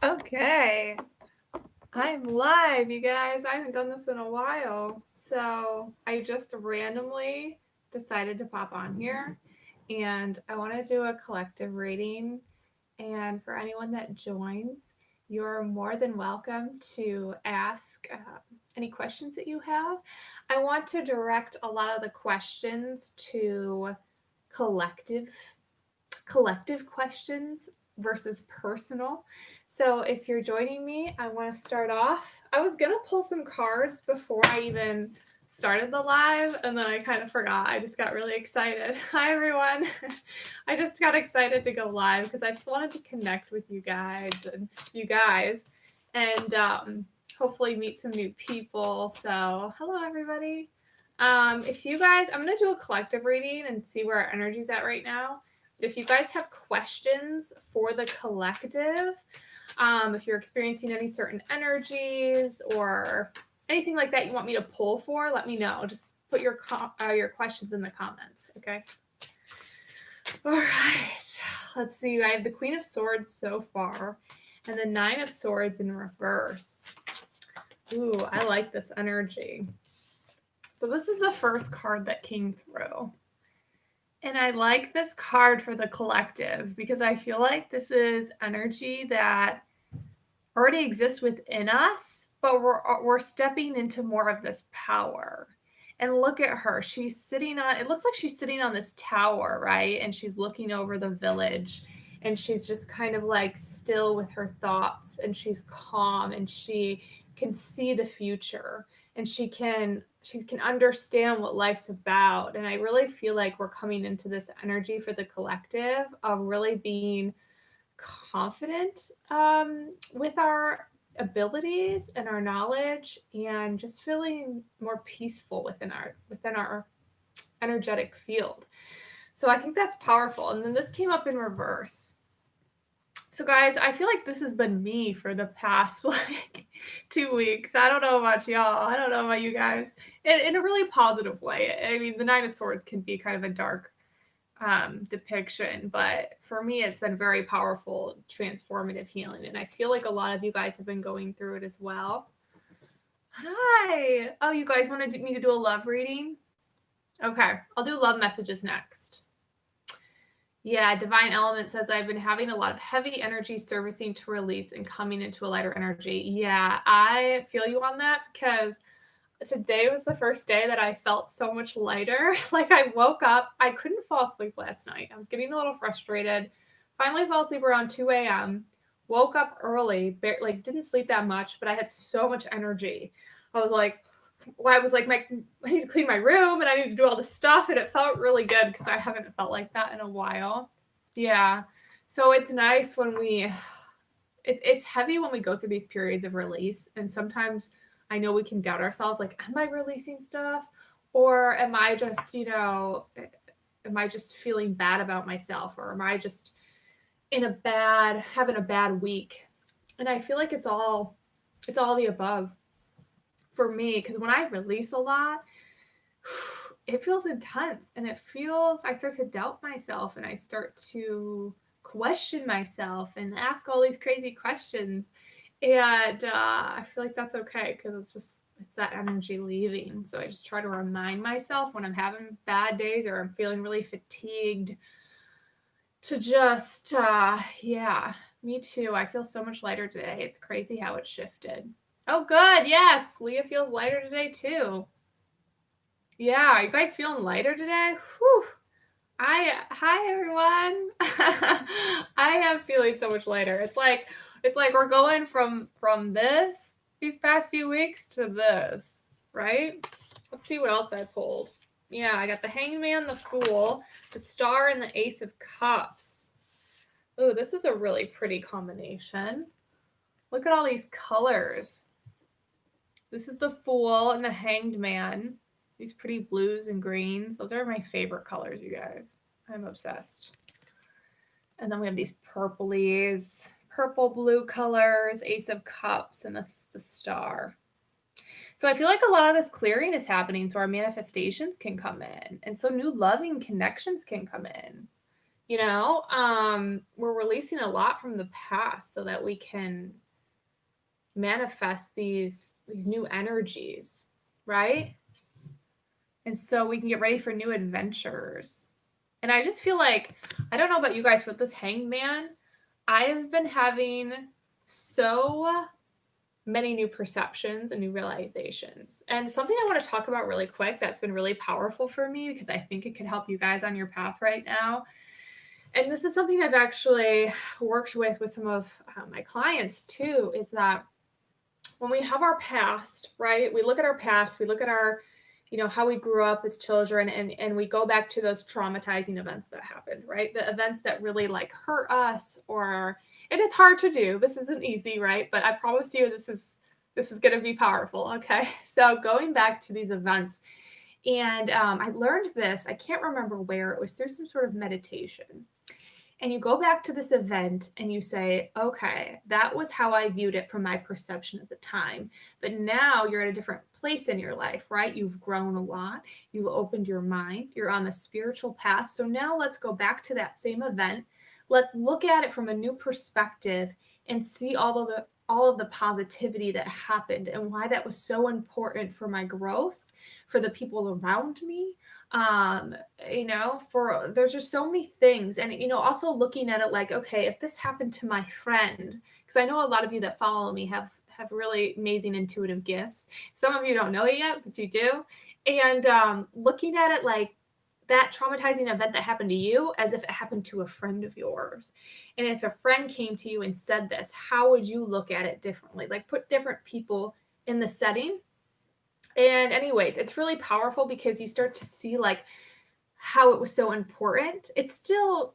Okay, I'm live, you guys. I haven't done this in a while. So I just randomly decided to pop on here and I want to do a collective reading. And for anyone that joins, you're more than welcome to ask any questions that you have. I want to direct a lot of the questions to collective collective questions versus personal. So if you're joining me, I want to start off. I was going to pull some cards before I even started the live, and then I kind of forgot. I just got really excited. Hi, everyone. I just got excited to go live because I just wanted to connect with you guys and hopefully meet some new people. So hello, everybody. If you guys, I'm going to do a collective reading and see where our energy's at right now. If you guys have questions for the collective, if you're experiencing any certain energies or anything like that you want me to pull for, let me know. Just put your questions in the comments, okay? All right, let's see. I have the Queen of Swords so far and the Nine of Swords in reverse. Ooh, I like this energy. So this is the first card that came through. And I like this card for the collective because I feel like this is energy that already exists within us, but we're stepping into more of this power. And look at her. She's sitting on, it looks like she's sitting on this tower, right? And she's looking over the village and she's just kind of like still with her thoughts and she's calm and she can see the future and she can understand what life's about. And I really feel like we're coming into this energy for the collective of really being confident with our abilities and our knowledge and just feeling more peaceful within our energetic field. So I think that's powerful. And then this came up in reverse. So guys, I feel like this has been me for the past like 2 weeks. I don't know about y'all. I don't know about you guys. In a really positive way. I mean, the Nine of Swords can be kind of a dark depiction, but for me, it's been very powerful, transformative healing. And I feel like a lot of you guys have been going through it as well. Hi. Oh, you guys wanted me to do a love reading? Okay, I'll do love messages next. Yeah, Divine Element says, I've been having a lot of heavy energy servicing to release and coming into a lighter energy. Yeah, I feel you on that because today was the first day that I felt so much lighter. Like I woke up, I couldn't fall asleep last night. I was getting a little frustrated. Finally fell asleep around 2 a.m. Woke up early, like didn't sleep that much, but I had so much energy. I was like, I need to clean my room and I need to do all this stuff. And it felt really good because I haven't felt like that in a while. Yeah. So it's nice when it's heavy when we go through these periods of release. And sometimes I know we can doubt ourselves, like, am I releasing stuff? Or am I just, feeling bad about myself? Or am I just having a bad week? And I feel like it's all the above for me, because when I release a lot, it feels intense and I start to doubt myself and I start to question myself and ask all these crazy questions. And I feel like that's okay because it's that energy leaving. So I just try to remind myself when I'm having bad days or I'm feeling really fatigued to just, me too. I feel so much lighter today. It's crazy how it shifted. Oh, good. Yes. Leah feels lighter today too. Yeah. Are you guys feeling lighter today? Whew. Hi everyone. I am feeling so much lighter. It's like we're going from these past few weeks to this, right? Let's see what else I pulled. Yeah, I got the Hangman, the Fool, the Star, and the Ace of Cups. Oh, this is a really pretty combination. Look at all these colors. This is the Fool and the Hanged Man. These pretty blues and greens. Those are my favorite colors, you guys. I'm obsessed. And then we have these purplies, purple blue colors, Ace of Cups, and this is the Star. So I feel like a lot of this clearing is happening so our manifestations can come in. And so new loving connections can come in. We're releasing a lot from the past so that we can manifest these new energies, right? And so we can get ready for new adventures. And I just feel like, I don't know about you guys, but this hangman, I have been having so many new perceptions and new realizations. And something I want to talk about really quick that's been really powerful for me, because I think it could help you guys on your path right now. And this is something I've actually worked with some of my clients too, is that when we have our past, right? We look at our past, we look at our, how we grew up as children, and we go back to those traumatizing events that happened, right? The events that really like hurt us, and it's hard to do. This isn't easy, right? But I promise you this is going to be powerful, okay? So going back to these events, and I learned this, I can't remember where, it was through some sort of meditation. And you go back to this event and you say, okay, that was how I viewed it from my perception at the time. But now you're at a different place in your life, right? You've grown a lot. You've opened your mind. You're on the spiritual path. So now let's go back to that same event. Let's look at it from a new perspective and see all of the positivity that happened and why that was so important for my growth, for the people around me. There's just so many things. And, also looking at it like, okay, if this happened to my friend, because I know a lot of you that follow me have really amazing intuitive gifts. Some of you don't know it yet, but you do. And looking at it like that traumatizing event that happened to you as if it happened to a friend of yours. And if a friend came to you and said this, how would you look at it differently? Like put different people in the setting. And anyways, it's really powerful because you start to see like how it was so important. It's still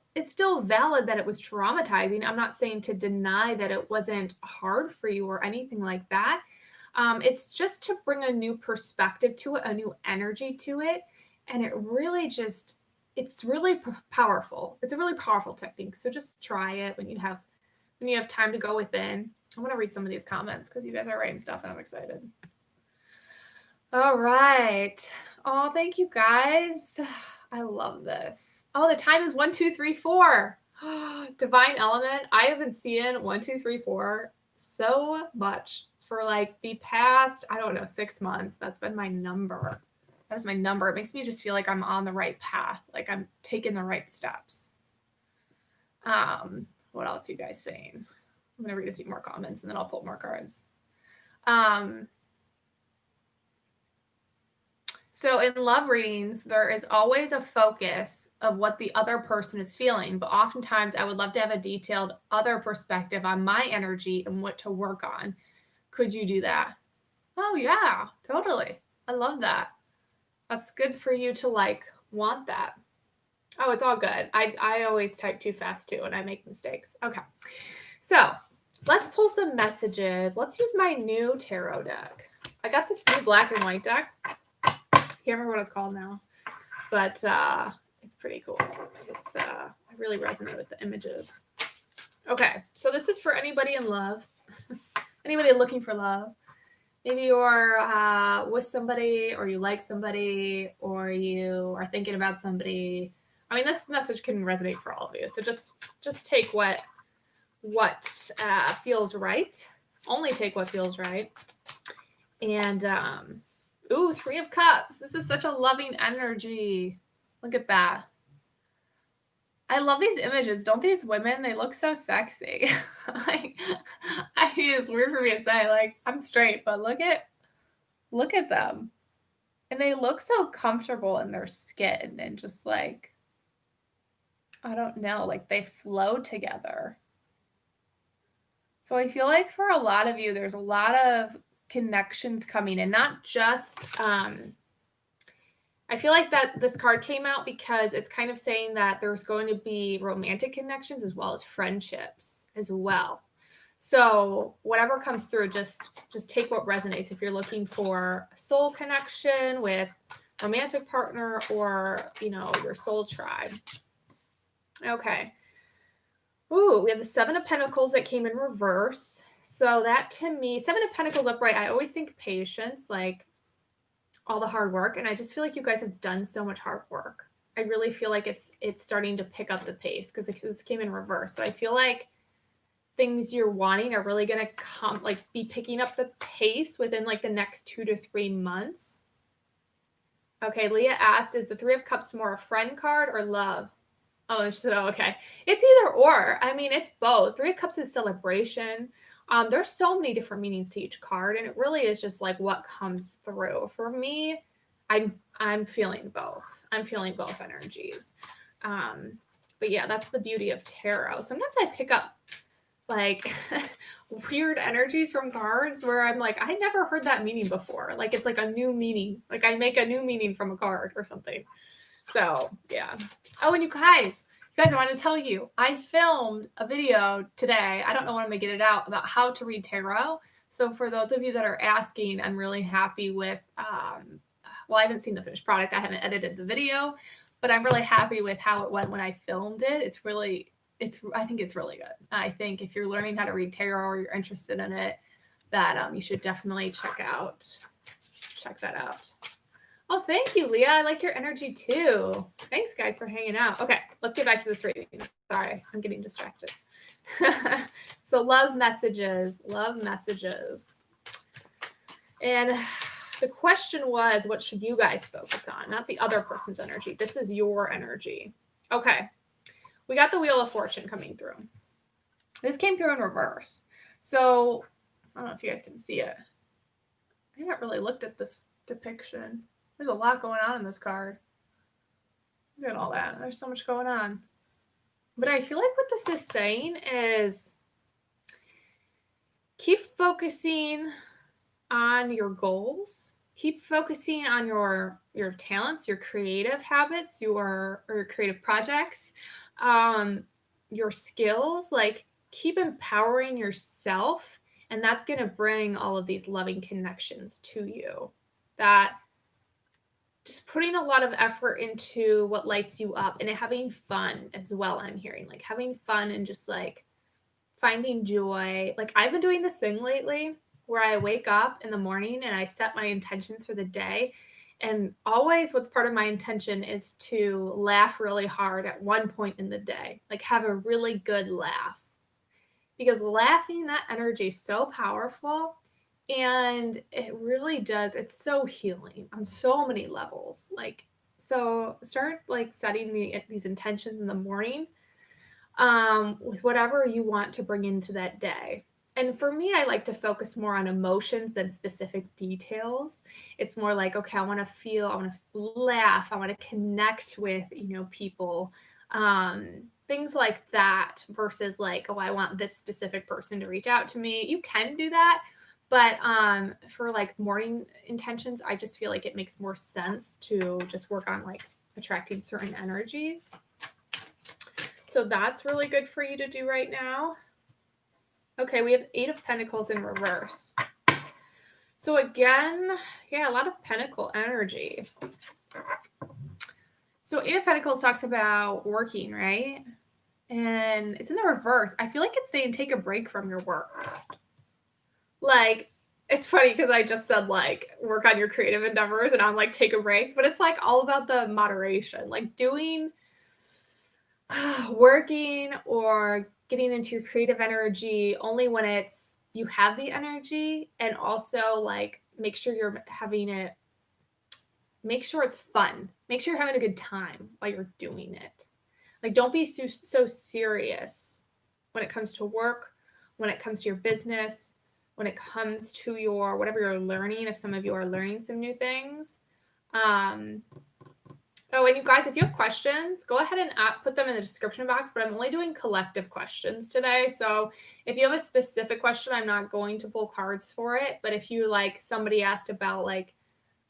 valid that it was traumatizing. I'm not saying to deny that it wasn't hard for you or anything like that. It's just to bring a new perspective to it, a new energy to it. And it really it's really powerful. It's a really powerful technique. So just try it when you have time to go within. I want to read some of these comments because you guys are writing stuff and I'm excited. All right. Oh, thank you guys. I love this. Oh, the time is 1, 2, 3, 4. Divine element. I have been seeing 1, 2, 3, 4 so much for like the past, 6 months. That's been my number. That is my number. It makes me just feel like I'm on the right path, like I'm taking the right steps. What else are you guys saying? I'm going to read a few more comments and then I'll pull more cards. So in love readings, there is always a focus of what the other person is feeling, but oftentimes I would love to have a detailed other perspective on my energy and what to work on. Could you do that? Oh yeah, totally. I love that. That's good for you to like want that. Oh, it's all good. I always type too fast too, and I make mistakes. Okay. So let's pull some messages. Let's use my new tarot deck. I got this new black and white deck. Can't remember what it's called now, but it's pretty cool. I really resonate with the images. Okay, so this is for anybody in love, anybody looking for love. Maybe you're with somebody, or you like somebody, or you are thinking about somebody. I mean, this message can resonate for all of you. So just take what feels right. Only take what feels right. And ooh, 3 of Cups. This is such a loving energy. Look at that. I love these images. Don't these women, they look so sexy. Like, I mean, it's weird for me to say, like, I'm straight, but look at them. And they look so comfortable in their skin and just like, I don't know, like they flow together. So I feel like for a lot of you, there's a lot of connections coming in, not just I feel like that this card came out because it's kind of saying that there's going to be romantic connections as well as friendships as well. So whatever comes through, just take what resonates. If you're looking for a soul connection with a romantic partner or, your soul tribe. Okay. Ooh, we have the 7 of Pentacles that came in reverse. So that to me, 7 of Pentacles upright, I always think patience, like all the hard work. And I just feel like you guys have done so much hard work. I really feel like it's starting to pick up the pace because this came in reverse. So I feel like things you're wanting are really going to be picking up the pace within like the next 2 to 3 months. Okay, Leah asked, is the Three of Cups more a friend card or love? Oh, she said, oh, okay. It's either or. I mean, it's both. Three of Cups is celebration. There's so many different meanings to each card, and it really is just like what comes through. For me, I'm feeling both. I'm feeling both energies. But yeah, that's the beauty of tarot. Sometimes I pick up like weird energies from cards where I'm like, I never heard that meaning before. Like it's like a new meaning. Like I make a new meaning from a card or something. So yeah. Oh, and you guys, I wanted to tell you, I filmed a video today. I don't know when I'm gonna get it out about how to read tarot. So for those of you that are asking, I'm really happy with. Well, I haven't seen the finished product. I haven't edited the video, but I'm really happy with how it went when I filmed it. I think it's really good. I think if you're learning how to read tarot or you're interested in it, that you should definitely check that out. Oh, thank you, Leah. I like your energy too. Thanks, guys, for hanging out. Okay, let's get back to this reading. Sorry, I'm getting distracted. So love messages. And the question was, what should you guys focus on? Not the other person's energy. This is your energy. Okay. We got the Wheel of Fortune coming through. This came through in reverse. So I don't know if you guys can see it. I haven't really looked at this depiction. There's a lot going on in this card. Look at all that. There's so much going on. But I feel like what this is saying is keep focusing on your goals. Keep focusing on your talents, your creative habits, your creative projects, your skills. Like keep empowering yourself, and that's going to bring all of these loving connections to you. That just putting a lot of effort into what lights you up and having fun as well. I'm hearing like having fun and just like finding joy. Like I've been doing this thing lately where I wake up in the morning and I set my intentions for the day. And always what's part of my intention is to laugh really hard at one point in the day, like have a really good laugh. Because laughing, that energy is so powerful. And it really does. It's so healing on so many levels. Like, so start like setting these intentions in the morning with whatever you want to bring into that day. And for me, I like to focus more on emotions than specific details. It's more like, okay, I want to feel, I want to laugh, I want to connect with, people, things like that versus like, oh, I want this specific person to reach out to me. You can do that. But for like morning intentions, I just feel like it makes more sense to just work on like attracting certain energies. So that's really good for you to do right now. Okay, we have 8 of Pentacles in reverse. So again, yeah, a lot of Pentacle energy. So 8 of Pentacles talks about working, right? And it's in the reverse. I feel like it's saying take a break from your work. Like, it's funny because I just said like work on your creative endeavors and I'm like take a break, but it's like all about the moderation, like doing working or getting into your creative energy only when it's you have the energy, and also like make sure you're having it, make sure it's fun, make sure you're having a good time while you're doing it. Like don't be so serious when it comes to work, when it comes to your business, when it comes to your whatever you're learning. If some of you are learning some new things. Oh, and you guys, if you have questions, go ahead and put them in the description box, but I'm only doing collective questions today. So if you have a specific question, I'm not going to pull cards for it. But if you like, somebody asked about like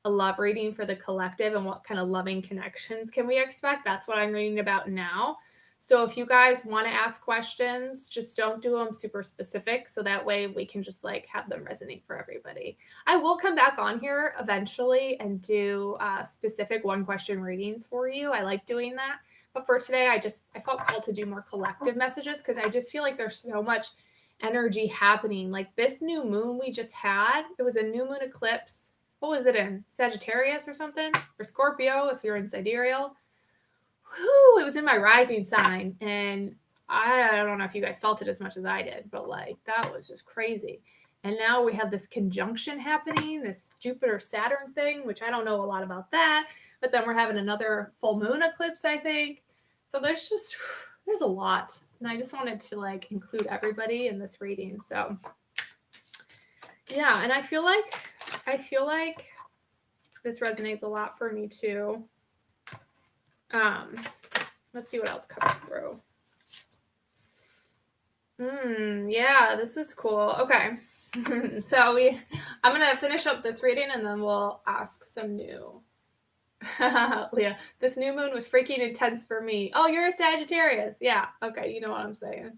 a love reading for the collective and what kind of loving connections can we expect, that's what I'm reading about now. So if you guys want to ask questions, just don't do them super specific. So that way we can just like have them resonate for everybody. I will come back on here eventually and do specific 1-question readings for you. I like doing that. But for today, I felt called to do more collective messages because I just feel like there's so much energy happening. Like this new moon we just had, it was a new moon eclipse. What was it in? Sagittarius or something? Or Scorpio if you're in sidereal. it was in my rising sign, and I don't know if you guys felt it as much as I did, but like that was just crazy. And now we have this conjunction happening, this Jupiter Saturn thing, which I don't know a lot about that. But then we're having another full moon eclipse, I think. So there's a lot, and I just wanted to like include everybody in this reading. So yeah, and I feel like this resonates a lot for me too. Let's see what else comes through. Yeah, this is cool. Okay. So I'm gonna finish up this reading and then we'll ask some new. Leah, this new moon was freaking intense for me. Oh, you're a Sagittarius. Yeah. Okay, you know what I'm saying.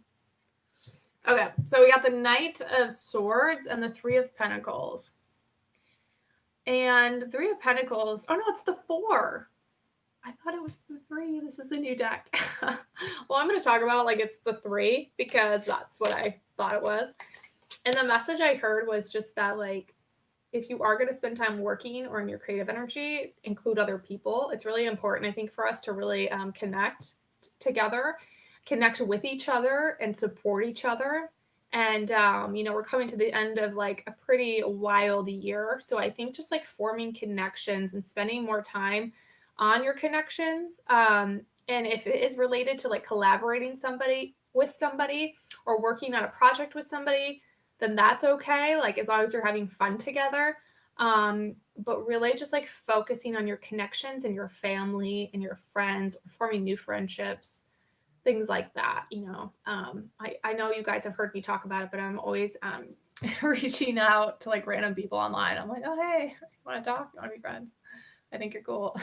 Okay, so we got the Knight of Swords and the Three of Pentacles. And the Three of Pentacles. Oh no, it's the 4. I thought it was the 3. This is the new deck. Well, I'm going to talk about it like it's the 3 because that's what I thought it was. And the message I heard was just that, like, if you are going to spend time working or in your creative energy, include other people. It's really important, I think, for us to really connect together, connect with each other and support each other. And, we're coming to the end of like a pretty wild year. So I think just like forming connections and spending more time on your connections. And if it is related to like collaborating with somebody or working on a project with somebody, then that's okay. Like as long as you're having fun together. But really just like focusing on your connections and your family and your friends, or forming new friendships, things like that. I know you guys have heard me talk about it, but I'm always reaching out to like random people online. I'm like, oh, hey, you want to talk? You want to be friends? I think you're cool.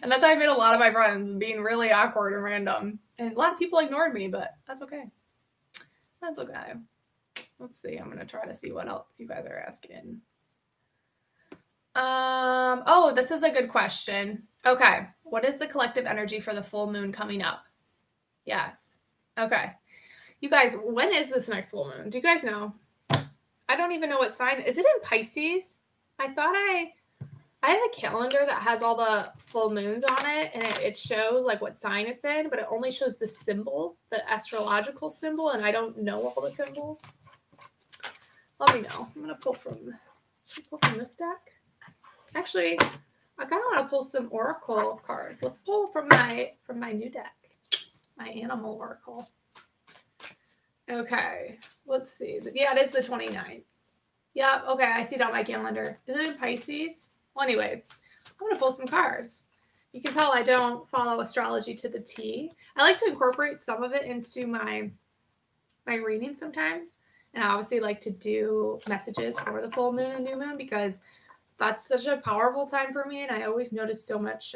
And that's how I made a lot of my friends, being really awkward and random. And a lot of people ignored me, but that's okay. That's okay. Let's see. I'm going to try to see what else you guys are asking. Oh, this is a good question. Okay. What is the collective energy for the full moon coming up? Yes. Okay. You guys, when is this next full moon? Do you guys know? I don't even know what sign. Is it in Pisces? I thought I have a calendar that has all the full moons on it, and it shows like what sign it's in, but it only shows the symbol, the astrological symbol, and I don't know all the symbols. Let me know. I'm gonna pull from this deck. Actually, I kind of want to pull some oracle cards. Let's pull from my new deck, my animal oracle. Okay, let's see. Yeah, it is the 29th. Yeah, okay, I see it on my calendar. Is it in Pisces? Well, anyways, I'm going to pull some cards. You can tell I don't follow astrology to the T. I like to incorporate some of it into my reading sometimes. And I obviously like to do messages for the full moon and new moon because that's such a powerful time for me. And I always notice so much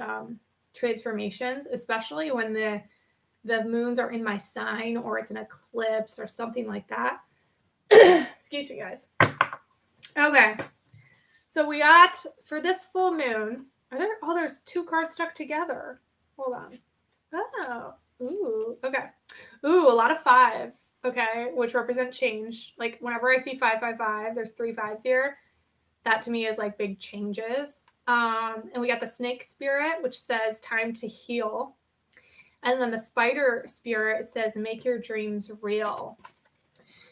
transformations, especially when the moons are in my sign or it's an eclipse or something like that. Excuse me, guys. Okay. So we got, for this full moon, there's 2 cards stuck together. Hold on. Oh, ooh, okay. Ooh, a lot of 5s, okay, which represent change. Like whenever I see 555, there's 3 5s here. That to me is like big changes. And we got the snake spirit, which says time to heal. And then the spider spirit, it says make your dreams real.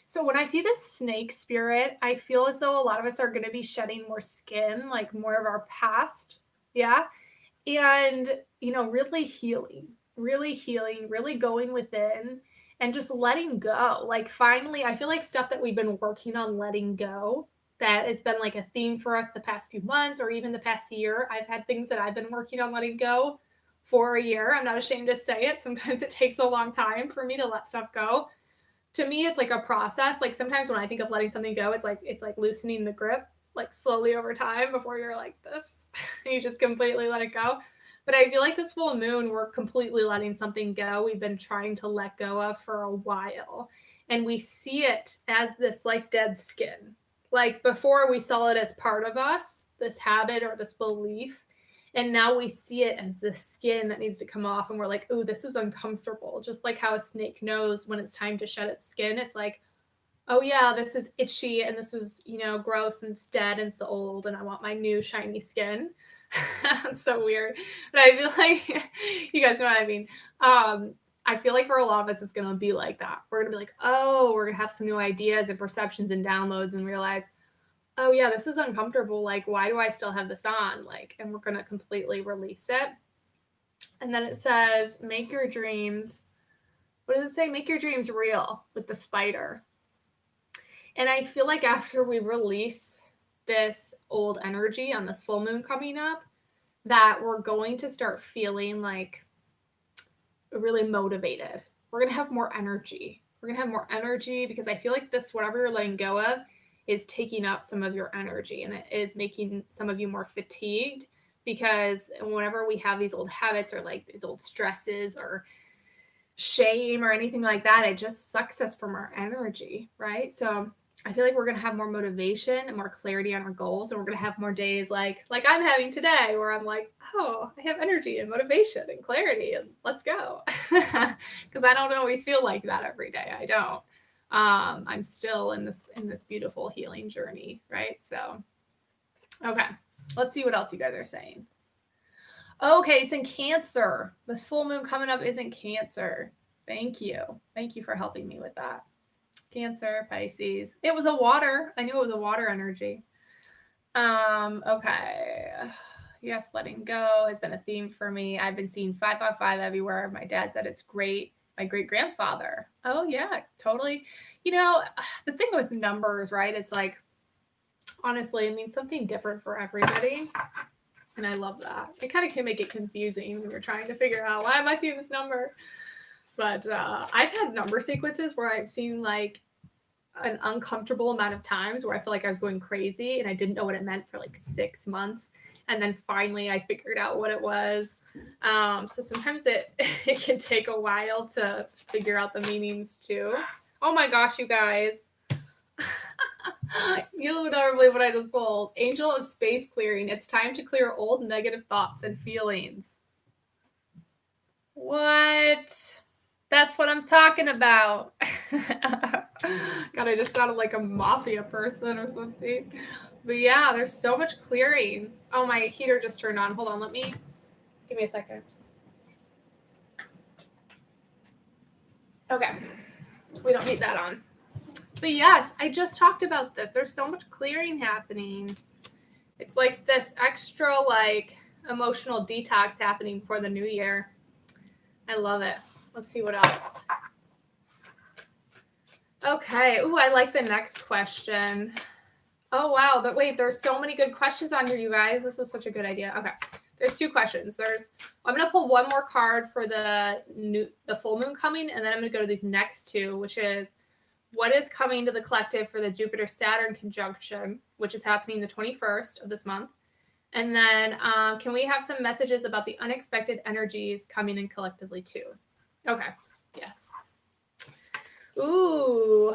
So when I see the snake spirit, I feel as though a lot of us are going to be shedding more skin, like more of our past. Yeah. And, really healing, really going within and just letting go. Like finally, I feel like stuff that we've been working on letting go, that has been like a theme for us the past few months or even the past year. I've had things that I've been working on letting go for a year. I'm not ashamed to say it. Sometimes it takes a long time for me to let stuff go. To me, it's like a process. Like sometimes when I think of letting something go, it's like loosening the grip, like slowly over time before you're like this. You just completely let it go. But I feel like this full moon, we're completely letting something go we've been trying to let go of for a while. And we see it as this like dead skin. Like before we saw it as part of us, this habit or this belief. And now we see it as the skin that needs to come off. And we're like, ooh, this is uncomfortable. Just like how a snake knows when it's time to shed its skin. It's like, oh yeah, this is itchy and this is, gross and it's dead and it's old and I want my new shiny skin. That's so weird. But I feel like you guys know what I mean. I feel like for a lot of us, it's going to be like that. We're going to be like, oh, we're going to have some new ideas and perceptions and downloads and realize, oh, yeah, this is uncomfortable. Like, why do I still have this on? Like, and we're going to completely release it. And then it says, make your dreams. What does it say? Make your dreams real with the spider. And I feel like after we release this old energy on this full moon coming up, that we're going to start feeling like really motivated. We're going to have more energy. We're going to have more energy because I feel like this, whatever you're letting go of, is taking up some of your energy, and it is making some of you more fatigued, because whenever we have these old habits or like these old stresses or shame or anything like that, it just sucks us from our energy, right? So I feel like we're going to have more motivation and more clarity on our goals, and we're going to have more days like I'm having today, where I'm like, oh, I have energy and motivation and clarity, and let's go. Because I don't always feel like that every day. I don't. I'm still in this beautiful healing journey, right? So, okay, let's see what else you guys are saying. Okay, it's in Cancer. This full moon coming up is in Cancer. Thank you. Thank you for helping me with that. Cancer, Pisces. It was a water. I knew it was a water energy. Okay. Yes, letting go has been a theme for me. I've been seeing 555 everywhere. My dad said it's great. My great-grandfather. Oh, yeah, totally. You know, the thing with numbers, right? It's like, honestly, it means something different for everybody. And I love that. It kind of can make it confusing when you're trying to figure out, why am I seeing this number? But I've had number sequences where I've seen like an uncomfortable amount of times where I feel like I was going crazy and I didn't know what it meant for like 6 months. And then finally I figured out what it was. So sometimes it can take a while to figure out the meanings too. Oh my gosh, you guys. You would never believe what I just pulled. Angel of Space Clearing. It's time to clear old negative thoughts and feelings. What? That's what I'm talking about. God, I just sounded like a mafia person or something. But yeah, there's so much clearing. Oh, my heater just turned on. Hold on, give me a second. Okay, we don't need that on. But yes, I just talked about this. There's so much clearing happening. It's like this extra like emotional detox happening for the new year. I love it. Let's see what else. Okay. Ooh, I like the next question. Oh, wow. But wait, there's so many good questions on here, you guys. This is such a good idea. Okay. There's 2 questions. I'm going to pull one more card for the full moon coming, and then I'm going to go to these next 2, which is what is coming to the collective for the Jupiter-Saturn conjunction, which is happening the 21st of this month. And then can we have some messages about the unexpected energies coming in collectively too? Okay. Yes. Ooh.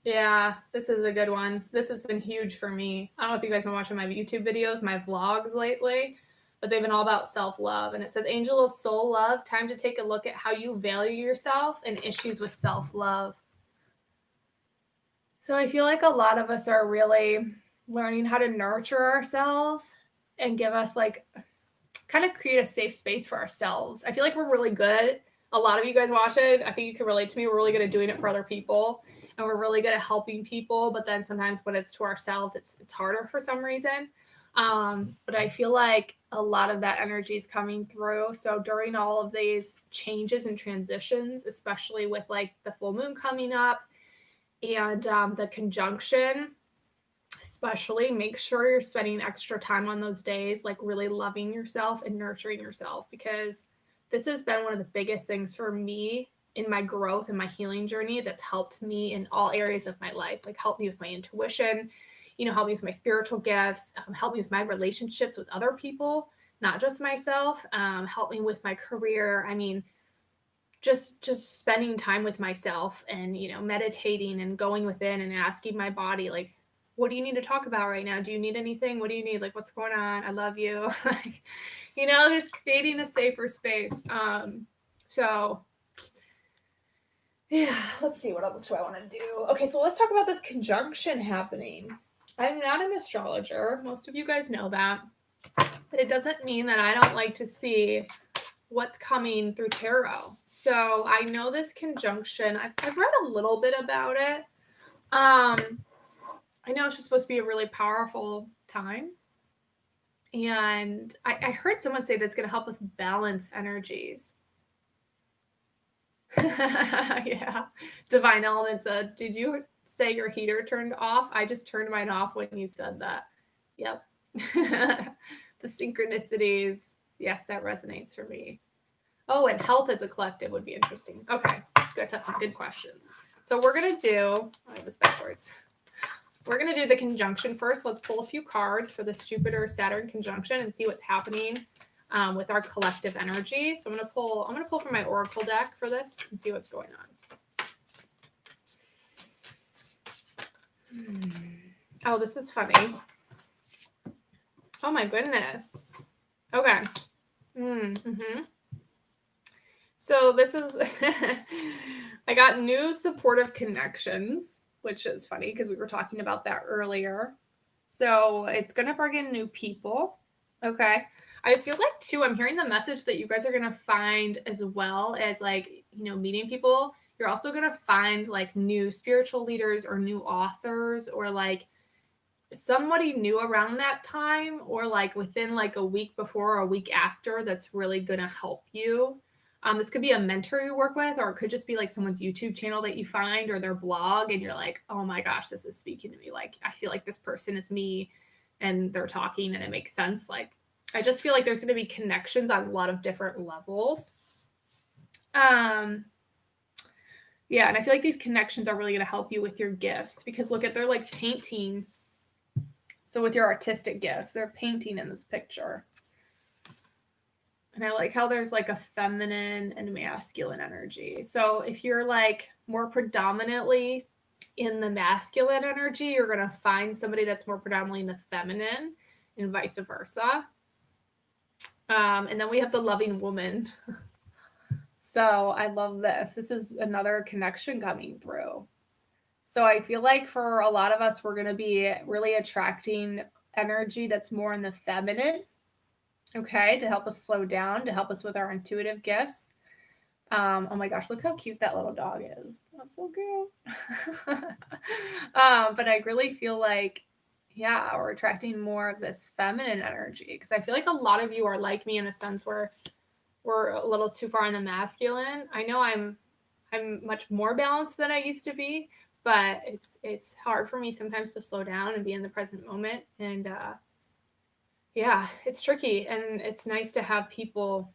Yeah, this is a good one. This has been huge for me. I don't know if you guys have been watching my YouTube videos, my vlogs lately, but they've been all about self-love. And it says, Angel of Soul Love, time to take a look at how you value yourself and issues with self-love. So I feel like a lot of us are really learning how to nurture ourselves and give us like kind of create a safe space for ourselves. I feel like we're really good. A lot of you guys watch it. I think you can relate to me. We're really good at doing it for other people, and we're really good at helping people. But then sometimes when it's to ourselves, it's harder for some reason. But I feel like a lot of that energy is coming through. So during all of these changes and transitions, especially with like the full moon coming up and the conjunction, especially make sure you're spending extra time on those days, like really loving yourself and nurturing yourself, because this has been one of the biggest things for me in my growth and my healing journey that's helped me in all areas of my life, like helped me with my intuition, help me with my spiritual gifts, help me with my relationships with other people, not just myself, help me with my career. I mean, just spending time with myself and, meditating and going within and asking my body, like, what do you need to talk about right now? Do you need anything? What do you need? Like, what's going on? I love you. Just creating a safer space. So yeah, let's see, what else do I want to do? Okay, so let's talk about this conjunction happening. I'm not an astrologer. Most of you guys know that. but it doesn't mean that I don't like to see what's coming through tarot. So I know this conjunction. I've read a little bit about it. I know it's just supposed to be a really powerful time. And I heard someone say that's going to help us balance energies. Yeah. Divine Elements. Did you say your heater turned off? I just turned mine off when you said that. Yep. The synchronicities. Yes, that resonates for me. Oh, and health as a collective would be interesting. Okay. You guys have some good questions. So we're going to do, I have this backwards. We're going to do the conjunction first. Let's pull a few cards for this Jupiter-Saturn conjunction and see what's happening with our collective energy. So I'm going to pull from my Oracle deck for this and see what's going on. Oh, this is funny. Oh my goodness. Okay. So this is, I got new supportive connections, which is funny because we were talking about that earlier. So it's going to bring in new people. Okay. I feel like too, I'm hearing the message that you guys are going to find, as well as like, you know, meeting people, you're also going to find like new spiritual leaders or new authors or like somebody new around that time, or like within like a week before or a week after, that's really going to help you. This could be a mentor you work with, or it could just be like someone's YouTube channel that you find or their blog and you're like, oh my gosh, this is speaking to me. Like, I feel like this person is me and they're talking and it makes sense. Like, I just feel like there's going to be connections on a lot of different levels. Yeah, and I feel like these connections are really going to help you with your gifts, because look at, they're like painting. So with your artistic gifts, they're painting in this picture. And I like how there's like a feminine and masculine energy. So if you're like more predominantly in the masculine energy, you're going to find somebody that's more predominantly in the feminine, and vice versa. And then we have the loving woman. So I love this. This is another connection coming through. So I feel like for a lot of us, we're going to be really attracting energy that's more in the feminine. Okay, to help us slow down, to help us with our intuitive gifts. Oh my gosh, look how cute that little dog is. That's so cute. But I really feel like, yeah, we're attracting more of this feminine energy, because I feel like a lot of you are like me in a sense where we're a little too far in the masculine. I know I'm much more balanced than I used to be, but it's hard for me sometimes to slow down and be in the present moment. And yeah, it's tricky, and it's nice to have people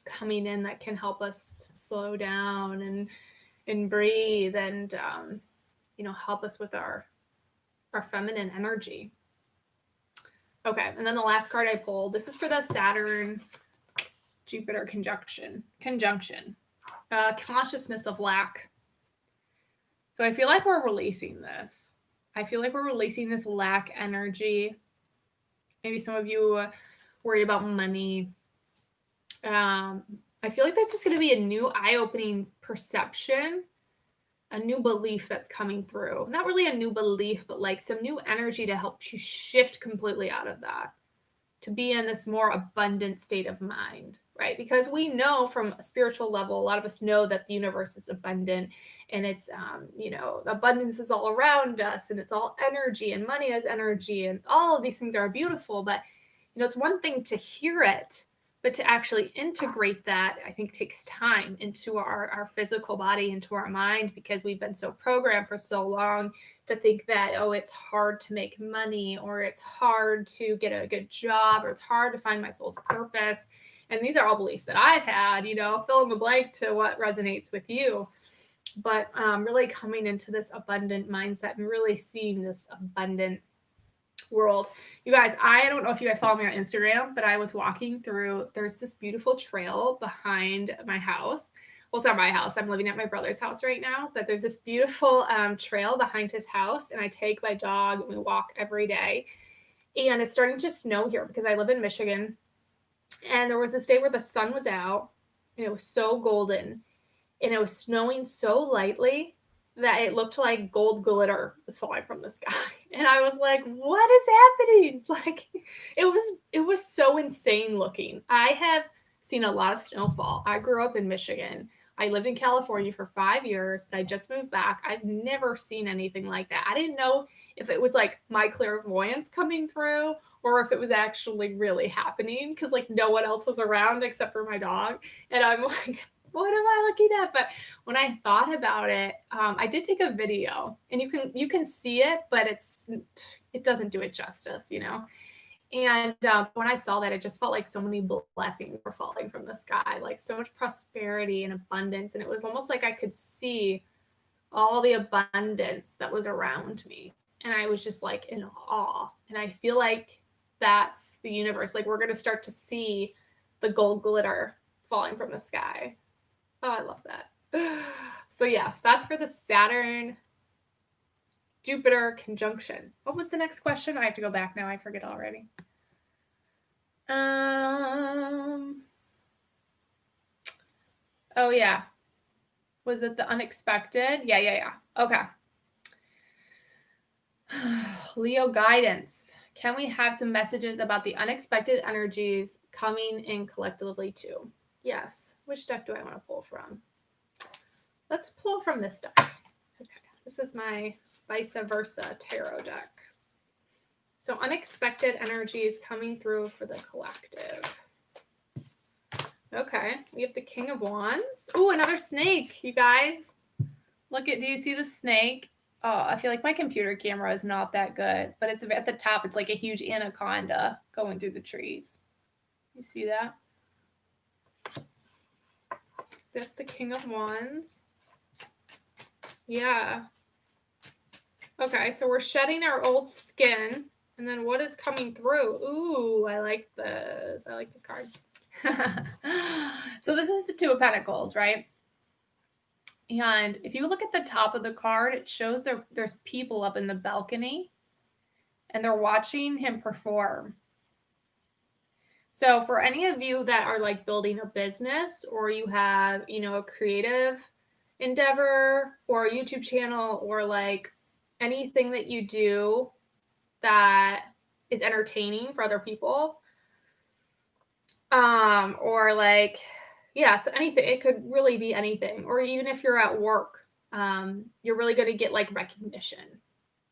coming in that can help us slow down and breathe and you know, help us with our feminine energy. Okay, and then the last card I pulled, this is for the Saturn Jupiter conjunction. Consciousness of lack. So I feel like we're releasing this. I feel like we're releasing this lack energy. Maybe some of you worry about money. I feel like there's just going to be a new eye-opening perception, a new belief that's coming through. Not really a new belief, but like some new energy to help you shift completely out of that, to be in this more abundant state of mind, right? Because we know from a spiritual level, a lot of us know that the universe is abundant, and it's, you know, abundance is all around us, and it's all energy, and money is energy, and all of these things are beautiful. But, you know, it's one thing to hear it, but to actually integrate that, I think, takes time into our physical body, into our mind, because we've been so programmed for so long to think that, oh, it's hard to make money, or it's hard to get a good job, or it's hard to find my soul's purpose. And these are all beliefs that I've had, you know, fill in the blank to what resonates with you. But really coming into this abundant mindset and really seeing this abundant world. You guys, I don't know if you guys follow me on Instagram, but I was walking through, there's this beautiful trail behind my house. Well, it's not my house. I'm living at my brother's house right now, but there's this beautiful trail behind his house, and I take my dog and we walk every day. And it's starting to snow here because I live in Michigan. And there was this day where the sun was out and it was so golden, and it was snowing so lightly that it looked like gold glitter was falling from the sky. And I was like, what is happening? Like it was so insane looking. I have seen a lot of snowfall. I grew up in Michigan. I lived in California for 5 years, but I just moved back. I've never seen anything like that. I didn't know if it was like my clairvoyance coming through or if it was actually really happening because like no one else was around except for my dog. And I'm like, what am I looking at? But when I thought about it, I did take a video, and you can see it, but it doesn't do it justice, you know. And when I saw that, it just felt like so many blessings were falling from the sky, like so much prosperity and abundance, and it was almost like I could see all the abundance that was around me, and I was just like in awe. And I feel like that's the universe. Like we're gonna start to see the gold glitter falling from the sky. Oh, I love that. So yes, that's for the Saturn Jupiter conjunction. What was the next question? I have to go back now. I forget already. Oh yeah. Was it the unexpected? Yeah. Okay. Leo guidance. Can we have some messages about the unexpected energies coming in collectively too? Yes. Which deck do I want to pull from? Let's pull from this deck. Okay. This is my vice versa tarot deck. So unexpected energies coming through for the collective. Okay. We have the King of Wands. Oh, another snake, you guys. Do you see the snake? Oh, I feel like my computer camera is not that good, but it's at the top. It's like a huge anaconda going through the trees. You see that? That's the King of Wands. Yeah. Okay, so we're shedding our old skin. And then what is coming through? Ooh, I like this. I like this card. So this is the Two of Pentacles, right? And if you look at the top of the card, it shows there's people up in the balcony and they're watching him perform. So for any of you that are like building a business or you have, you know, a creative endeavor or a YouTube channel or like anything that you do that is entertaining for other people, or like, yeah, so anything, it could really be anything. Or even if you're at work, you're really going to get like recognition.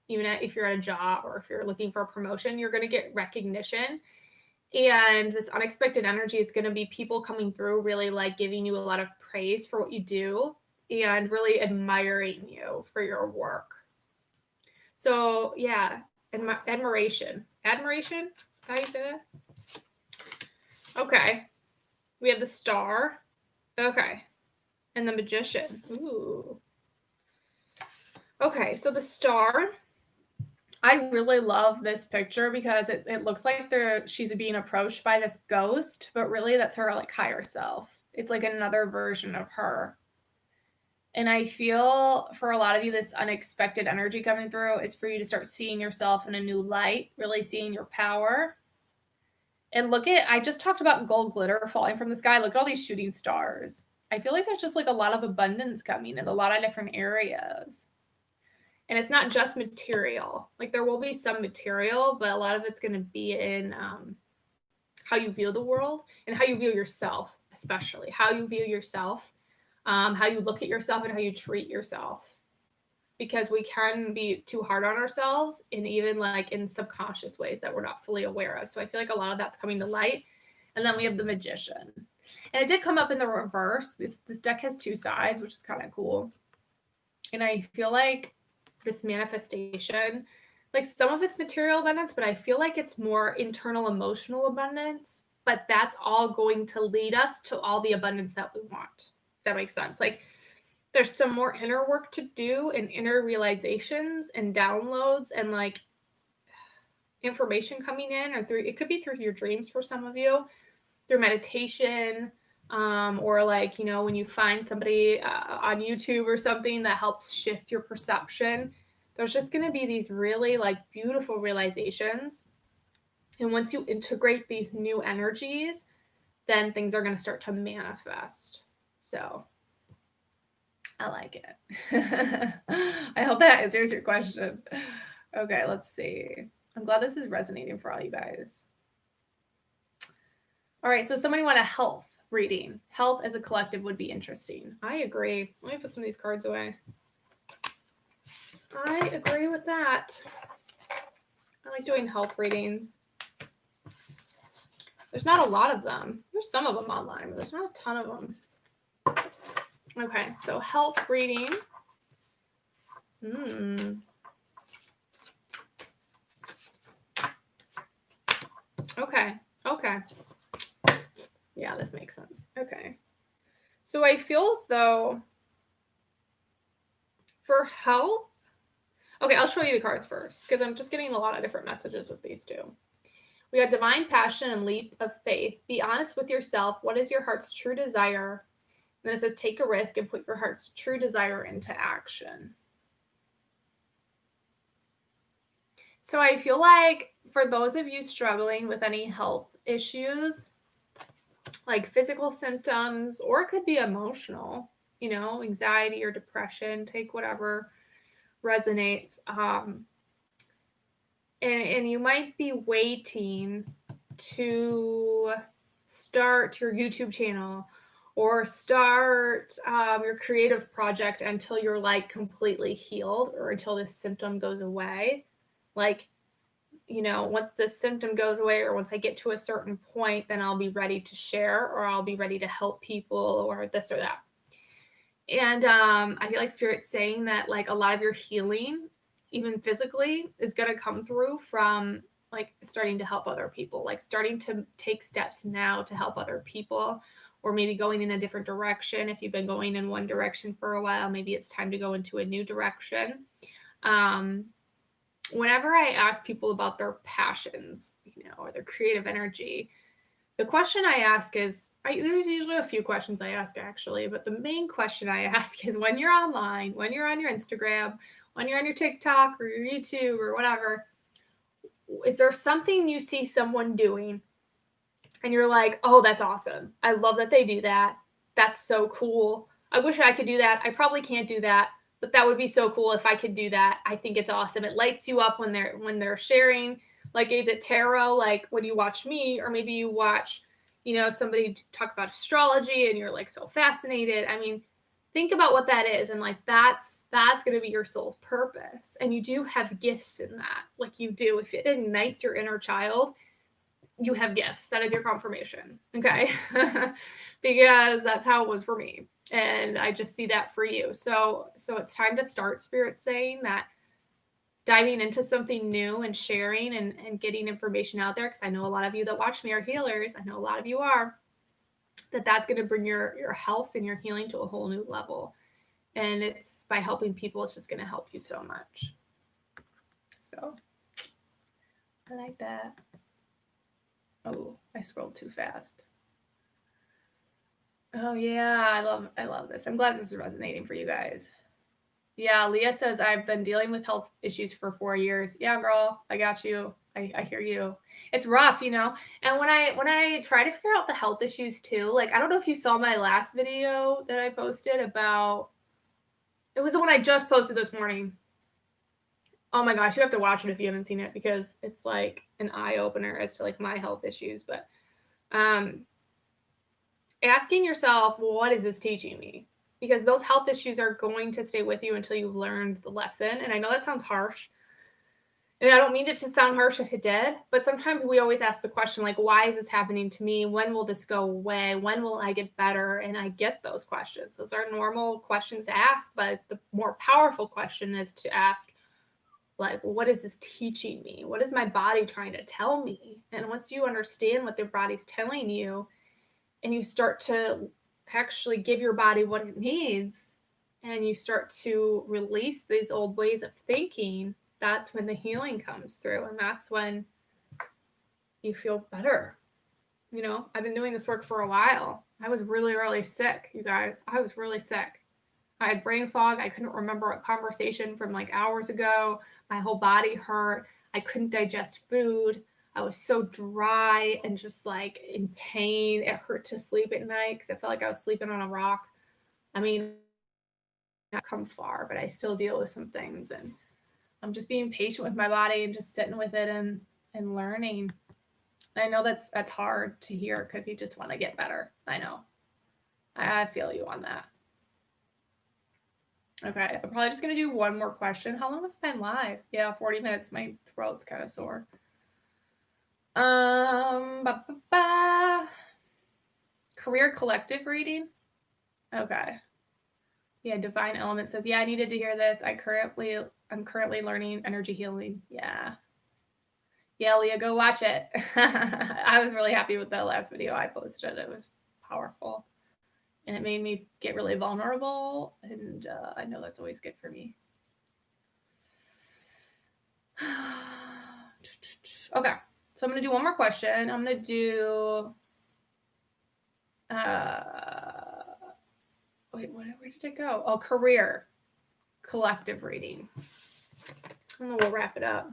Even if you're at a job or if you're looking for a promotion, you're going to get recognition. And this unexpected energy is going to be people coming through, really like giving you a lot of praise for what you do and really admiring you for your work. So yeah, admiration. Admiration? Is that how you say that? Okay. We have the Star. Okay. And the Magician. Ooh. Okay, so the Star. I really love this picture because it looks like she's being approached by this ghost, but really that's her like higher self. It's like another version of her. And I feel for a lot of you, this unexpected energy coming through is for you to start seeing yourself in a new light, really seeing your power. And I just talked about gold glitter falling from the sky. Look at all these shooting stars. I feel like there's just like a lot of abundance coming in a lot of different areas. And it's not just material. Like there will be some material, but a lot of it's going to be in how you view the world and how you view yourself, especially how you view yourself, how you look at yourself and how you treat yourself. Because we can be too hard on ourselves and even like in subconscious ways that we're not fully aware of. So I feel like a lot of that's coming to light. And then we have the Magician. And it did come up in the reverse. This deck has two sides, which is kind of cool. And I feel like this manifestation, like some of it's material abundance, but I feel like it's more internal emotional abundance. But that's all going to lead us to all the abundance that we want. If that makes sense. Like there's some more inner work to do and inner realizations and downloads and like information coming in or through, it could be through your dreams for some of you, through meditation, or like, you know, when you find somebody on YouTube or something that helps shift your perception, there's just going to be these really like beautiful realizations. And once you integrate these new energies, then things are going to start to manifest. So I like it. I hope that answers your question. Okay, let's see. I'm glad this is resonating for all you guys. All right, so somebody want a health reading. Health as a collective would be interesting. I agree. Let me put some of these cards away. I agree with that. I like doing health readings. There's not a lot of them. There's some of them online, but there's not a ton of them. Okay, so health reading. Okay. Yeah, this makes sense. Okay. So I feel as though for health, okay, I'll show you the cards first because I'm just getting a lot of different messages with these two. We got divine passion and leap of faith. Be honest with yourself. What is your heart's true desire? And then it says take a risk and put your heart's true desire into action. So I feel like for those of you struggling with any health issues, like physical symptoms, or it could be emotional, anxiety or depression, take whatever resonates. And you might be waiting to start your YouTube channel or start your creative project until you're like completely healed or until this symptom goes away. Like, once this symptom goes away or once I get to a certain point, then I'll be ready to share or I'll be ready to help people or this or that. And I feel like Spirit's saying that like a lot of your healing, even physically, is going to come through from like starting to help other people, like starting to take steps now to help other people, or maybe going in a different direction. If you've been going in one direction for a while, maybe it's time to go into a new direction. Whenever I ask people about their passions, or their creative energy, the question I ask is, there's usually a few questions I ask actually, but the main question I ask is when you're online, when you're on your Instagram, when you're on your TikTok or your YouTube or whatever, is there something you see someone doing and you're like, oh, that's awesome. I love that they do that. That's so cool. I wish I could do that. I probably can't do that, but that would be so cool if I could do that. I think it's awesome. It lights you up when they're sharing. Like, is it tarot? Like when you watch me, or maybe you watch, somebody talk about astrology and you're like so fascinated. I mean, think about what that is. And like, that's going to be your soul's purpose. And you do have gifts in that. Like you do, if it ignites your inner child, you have gifts. That is your confirmation. Okay. Because that's how it was for me. And I just see that for you. So it's time to start, Spirit saying that, diving into something new and sharing and getting information out there. Cause I know a lot of you that watch me are healers. I know a lot of you are. That's going to bring your health and your healing to a whole new level. And it's by helping people, it's just going to help you so much. So I like that. Oh, I scrolled too fast. Oh yeah, I love this. I'm glad this is resonating for you guys. Yeah, Leah says I've been dealing with health issues for 4 years. Yeah, girl, I got you. I hear you. It's rough, And when I try to figure out the health issues too, like I don't know if you saw my last video that I posted about. It was the one I just posted this morning. Oh my gosh, you have to watch it if you haven't seen it because it's like an eye opener as to like my health issues. But asking yourself, well, what is this teaching me? Because those health issues are going to stay with you until you've learned the lesson. And I know that sounds harsh. And I don't mean it to sound harsh if it did, but sometimes we always ask the question, like, why is this happening to me? When will this go away? When will I get better? And I get those questions. Those are normal questions to ask, but the more powerful question is to ask, like, what is this teaching me? What is my body trying to tell me? And once you understand what your body's telling you, and you start to actually give your body what it needs, and you start to release these old ways of thinking, that's when the healing comes through. And that's when you feel better. I've been doing this work for a while. I was really, really sick, you guys. I was really sick. I had brain fog. I couldn't remember a conversation from like hours ago. My whole body hurt. I couldn't digest food. I was so dry and just like in pain. It hurt to sleep at night because I felt like I was sleeping on a rock. I mean, come far, but I still deal with some things, and I'm just being patient with my body and just sitting with it and learning. I know that's hard to hear because you just want to get better. I know. I feel you on that. Okay, I'm probably just going to do one more question. How long have I been live? Yeah, 40 minutes. My throat's kind of sore. Career collective reading. Okay. Yeah, Divine Element says, yeah, I needed to hear this. I'm currently learning energy healing. Yeah. Yeah, Leah, go watch it. I was really happy with the last video I posted. It was powerful. And it made me get really vulnerable. And I know that's always good for me. Okay. So I'm going to do one more question. I'm going to do... wait, where did it go? Oh, career collective reading. And we'll wrap it up.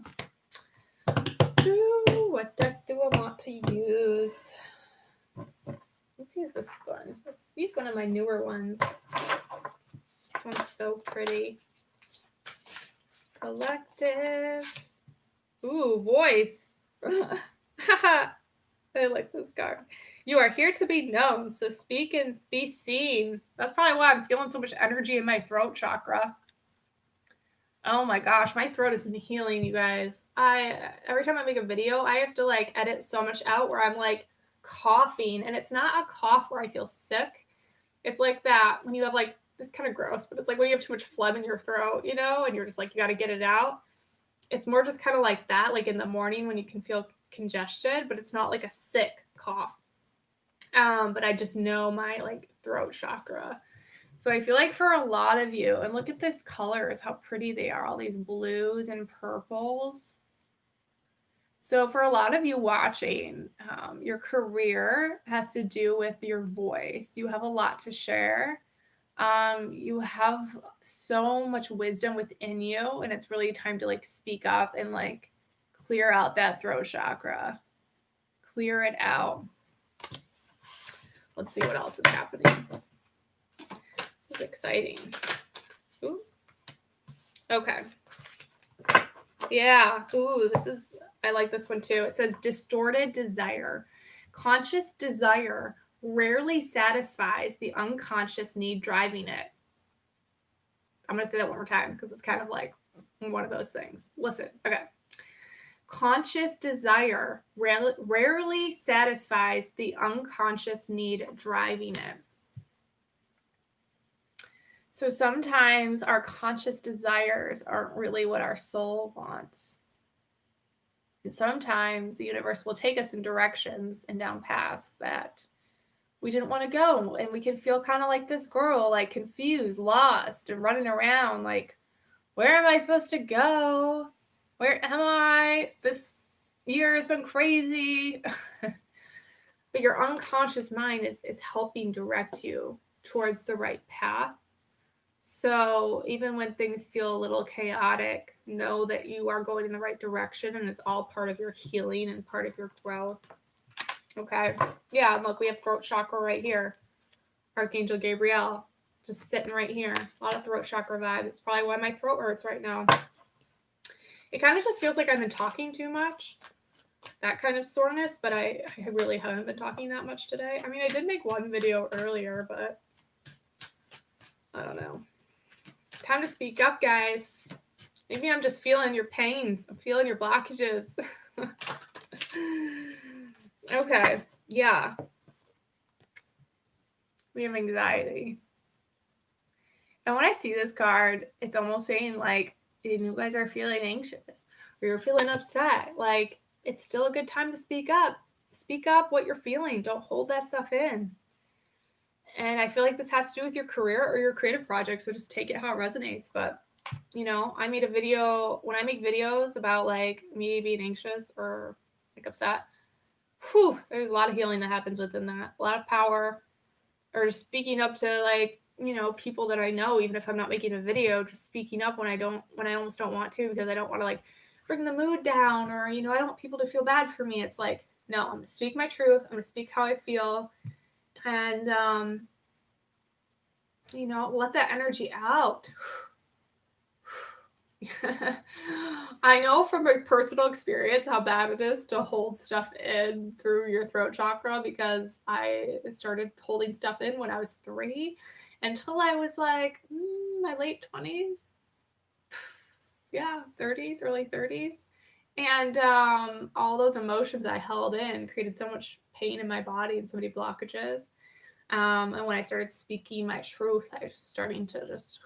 What deck do I want to use? Let's use this one. Let's use one of my newer ones. This one's so pretty. Collective. Ooh, voice. I like this card. You are here to be known, so speak and be seen. That's probably why I'm feeling so much energy in my throat chakra. Oh my gosh, my throat has been healing, you guys. Every time I make a video, I have to like edit so much out where I'm like coughing, and it's not a cough where I feel sick. It's like that when you have like, it's kind of gross, but it's like when you have too much phlegm in your throat, you know, and you're just like, you got to get it out. It's more just kind of like that, like in the morning when you can feel congested, but it's not like a sick cough. But I just know my like throat chakra. So I feel like for a lot of you, and look at this colors, how pretty they are, all these blues and purples. So for a lot of you watching, your career has to do with your voice. You have a lot to share. You have so much wisdom within you, and it's really time to like speak up and like clear out that throat chakra. Clear it out. Let's see what else is happening. This is exciting. Ooh. Okay. Yeah. Ooh, I like this one too. It says distorted desire. Conscious desire rarely satisfies the unconscious need driving it. I'm going to say that one more time because it's kind of like one of those things. Listen. Okay. Conscious desire rarely satisfies the unconscious need driving it. So sometimes our conscious desires aren't really what our soul wants. And sometimes the universe will take us in directions and down paths that we didn't want to go. And we can feel kind of like this girl, like confused, lost, and running around like, where am I supposed to go? Where am I? This year has been crazy. But your unconscious mind is helping direct you towards the right path. So even when things feel a little chaotic, know that you are going in the right direction, and it's all part of your healing and part of your growth. Okay. Yeah, and look, we have throat chakra right here. Archangel Gabriel just sitting right here. A lot of throat chakra vibe. It's probably why my throat hurts right now. It kind of just feels like I've been talking too much. That kind of soreness, but I really haven't been talking that much today. I mean, I did make one video earlier, but I don't know. Time to speak up, guys. Maybe I'm just feeling your pains. I'm feeling your blockages. Okay. Yeah. We have anxiety. And when I see this card, it's almost saying like, if you guys are feeling anxious or you're feeling upset, like it's still a good time to speak up. Speak up what you're feeling. Don't hold that stuff in. And I feel like this has to do with your career or your creative project. So just take it how it resonates. But, you know, I made a video, when I make videos about like me being anxious or like upset, there's a lot of healing that happens within that. A lot of power, or speaking up to like, you know, people that I know, even if I'm not making a video, just speaking up when I almost don't want to, because I don't want to like bring the mood down, or, you know, I don't want people to feel bad for me. It's like, no, I'm going to speak my truth. I'm going to speak how I feel. And let that energy out. I know from a personal experience how bad it is to hold stuff in through your throat chakra, because I started holding stuff in when I was 3 until I was like my late 20s. Yeah, 30s, early 30s. And all those emotions I held in created so much pain in my body and so many blockages. And when I started speaking my truth, I was starting to just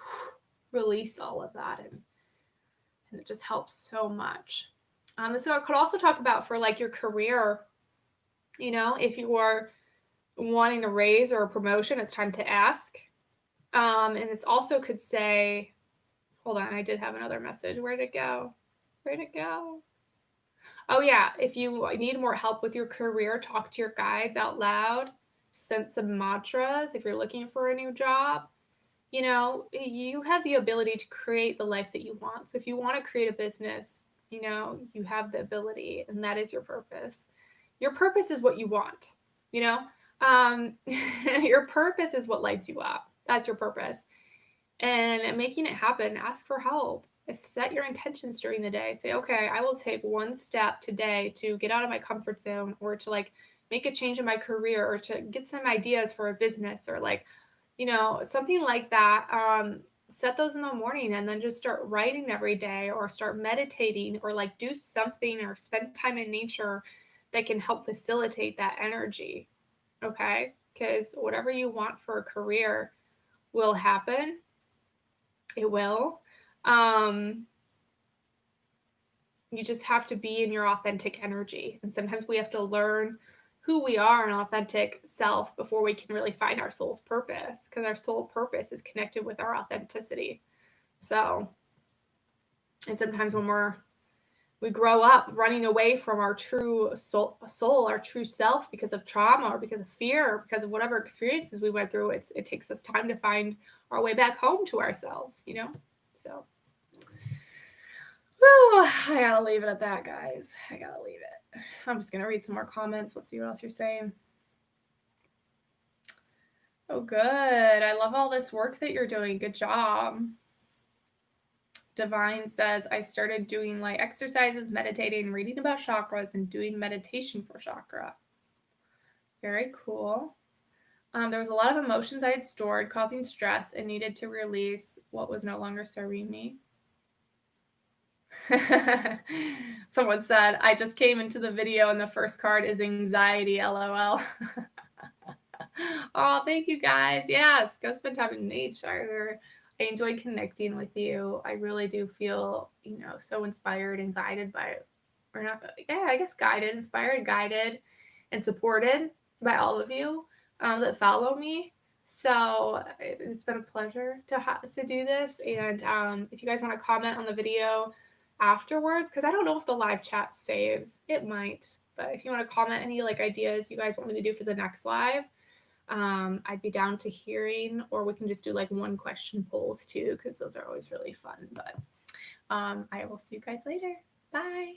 release all of that. And it just helps so much. So I could also talk about for like your career, if you are wanting a raise or a promotion, it's time to ask. And this also could say, hold on, I did have another message. Where'd it go? Oh yeah, if you need more help with your career, talk to your guides out loud, send some mantras if you're looking for a new job. You have the ability to create the life that you want. So if you want to create a business, you have the ability, and that is your purpose. Your purpose is what you want, your purpose is what lights you up. That's your purpose. And making it happen, ask for help. Set your intentions during the day. Say, okay, I will take one step today to get out of my comfort zone, or to like make a change in my career, or to get some ideas for a business, or like, something like that. Set those in the morning, and then just start writing every day, or start meditating, or like do something, or spend time in nature that can help facilitate that energy. Okay? Because whatever you want for a career will happen. It will. You just have to be in your authentic energy. And sometimes we have to learn who we are, an authentic self, before we can really find our soul's purpose, because our soul purpose is connected with our authenticity. So, and sometimes when we grow up running away from our true soul, our true self, because of trauma, or because of fear, or because of whatever experiences we went through, it takes us time to find our way back home to ourselves, So, whew, I gotta leave it at that, guys. I gotta leave it. I'm just gonna read some more comments. Let's see what else you're saying. Oh, good. I love all this work that you're doing. Good job. Divine says, I started doing light exercises, meditating, reading about chakras, and doing meditation for chakra. Very cool. There was a lot of emotions I had stored, causing stress, and needed to release what was no longer serving me. Someone said, I just came into the video and the first card is anxiety, LOL. Oh, thank you guys. Yes, go spend time in nature. I enjoy connecting with you. I really do feel, so inspired and guided by, or not, yeah, I guess guided, inspired, guided, and supported by all of you that follow me. So it's been a pleasure to do this. And if you guys want to comment on the video afterwards, because I don't know if the live chat saves. It might, but if you want to comment any like ideas you guys want me to do for the next live, I'd be down to hearing, or we can just do like one question polls too, because those are always really fun. But I will see you guys later. Bye.